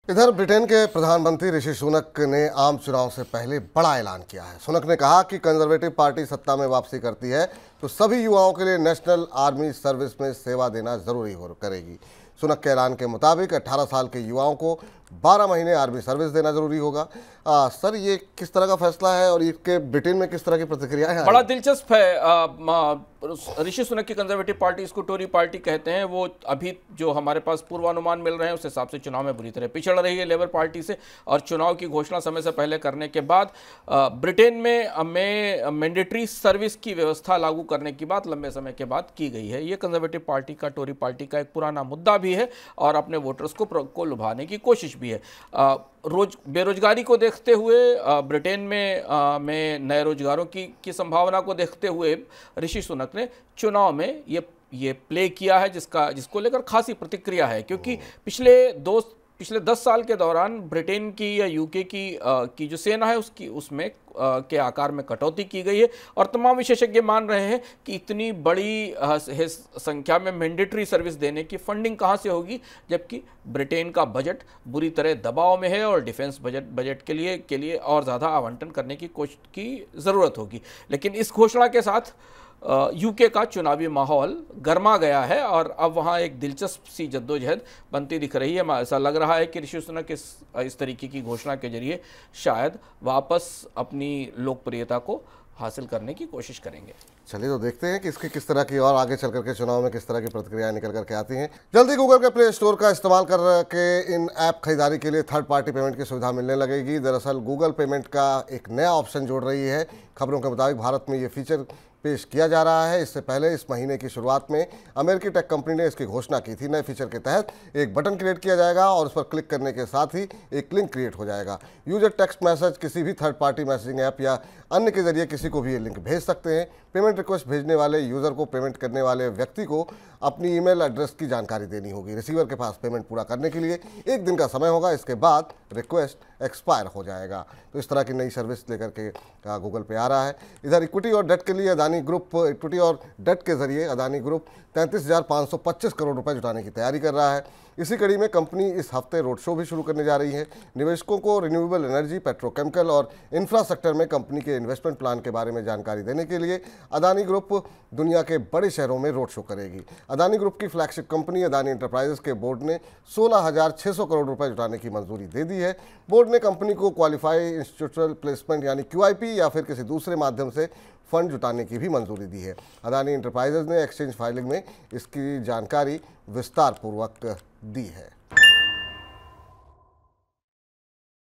इधर ब्रिटेन के प्रधानमंत्री ऋषि सुनक ने आम चुनाव से पहले बड़ा ऐलान किया है। सुनक ने कहा कि कंजर्वेटिव पार्टी सत्ता में वापसी करती है तो सभी युवाओं के लिए नेशनल आर्मी सर्विस में सेवा देना जरूरी करेगी। सुनक के ऐलान के मुताबिक 18 साल के युवाओं को 12 महीने आर्मी सर्विस देना जरूरी होगा। सर, ये किस तरह का फैसला है और इसके ब्रिटेन में किस तरह की प्रतिक्रिया है? बड़ा दिलचस्प है। ऋषि सुनक की कंजर्वेटिव पार्टी, इसको टोरी पार्टी कहते हैं, वो अभी जो हमारे पास पूर्वानुमान मिल रहे हैं उस हिसाब से चुनाव में बुरी तरह पिछड़ रही है लेबर पार्टी से, और चुनाव की घोषणा समय से पहले करने के बाद ब्रिटेन में मैंडेटरी सर्विस की व्यवस्था लागू करने की बात लंबे समय के बाद की गई है। ये कंजर्वेटिव पार्टी का, टोरी पार्टी का एक पुराना मुद्दा भी है और अपने वोटर्स को लुभाने की कोशिश भी है। बेरोजगारी को देखते हुए, ब्रिटेन में नए रोजगारों की संभावना को देखते हुए ऋषि सुनक ने चुनाव में ये प्ले किया है, जिसको लेकर खासी प्रतिक्रिया है, क्योंकि पिछले 10 साल के दौरान ब्रिटेन की या यूके की जो सेना है उसमें के आकार में कटौती की गई है, और तमाम विशेषज्ञ मान रहे हैं कि इतनी बड़ी संख्या में मैंडेटरी सर्विस देने की फंडिंग कहां से होगी, जबकि ब्रिटेन का बजट बुरी तरह दबाव में है और डिफेंस बजट के लिए और ज़्यादा आवंटन करने की ज़रूरत होगी। लेकिन इस घोषणा के साथ यूके का चुनावी माहौल गर्मा गया है और अब वहाँ एक दिलचस्प सी जद्दोजहद बनती दिख रही है। ऐसा लग रहा है कि ऋषि सुनक इस तरीके की घोषणा के जरिए शायद वापस अपनी लोकप्रियता को हासिल करने की कोशिश करेंगे। चलिए तो देखते हैं कि इसकी किस तरह की और आगे चल करके चुनाव में किस तरह की प्रतिक्रियाएं निकल करके आती हैं। जल्दी गूगल के प्ले स्टोर का इस्तेमाल करके इन ऐप खरीदारी के लिए थर्ड पार्टी पेमेंट की सुविधा मिलने लगेगी। दरअसल गूगल पेमेंट का एक नया ऑप्शन जोड़ रही है। खबरों के मुताबिक भारत में ये फीचर पेश किया जा रहा है। इससे पहले इस महीने की शुरुआत में अमेरिकी टेक कंपनी ने इसकी घोषणा की थी। नए फीचर के तहत एक बटन क्रिएट किया जाएगा और उस पर क्लिक करने के साथ ही एक लिंक क्रिएट हो जाएगा। यूजर टेक्स्ट मैसेज किसी भी थर्ड पार्टी मैसेजिंग ऐप या अन्य के जरिए किसी को भी ये लिंक भेज सकते हैं। पेमेंट रिक्वेस्ट भेजने वाले यूजर को पेमेंट करने वाले व्यक्ति को अपनी ईमेल एड्रेस की जानकारी देनी होगी। रिसीवर के पास पेमेंट पूरा करने के लिए 1 दिन का समय होगा। इसके बाद रिक्वेस्ट एक्सपायर हो जाएगा। तो इस तरह की नई सर्विस लेकर के गूगल पे आ रहा है। इधर इक्विटी और डेट के लिए अदानी ग्रुप इक्विटी और डेट के जरिए अदानी ग्रुप 33,525 करोड़ रुपए जुटाने की तैयारी कर रहा है। इसी कड़ी में कंपनी इस हफ्ते रोड शो भी शुरू करने जा रही है। निवेशकों को रिन्यूएबल एनर्जी, पेट्रोकेमिकल और इंफ्रास्ट्रक्चर में कंपनी के इन्वेस्टमेंट प्लान के बारे में जानकारी देने के लिए अदानी ग्रुप दुनिया के बड़े शहरों में रोड शो करेगी। अदानी ग्रुप की फ्लैगशिप कंपनी अदानी एंटरप्राइजेस के बोर्ड ने 16,600 करोड़ रुपए जुटाने की मंजूरी दे दी है। बोर्ड ने कंपनी को क्वालिफाई इंस्टीट्यूशनल प्लेसमेंट यानी QIP या फिर किसी दूसरे माध्यम से फंड जुटाने की भी मंजूरी दी है। अदानी एंटरप्राइजेज ने एक्सचेंज फाइलिंग में इसकी जानकारी विस्तार पूर्वक दी है।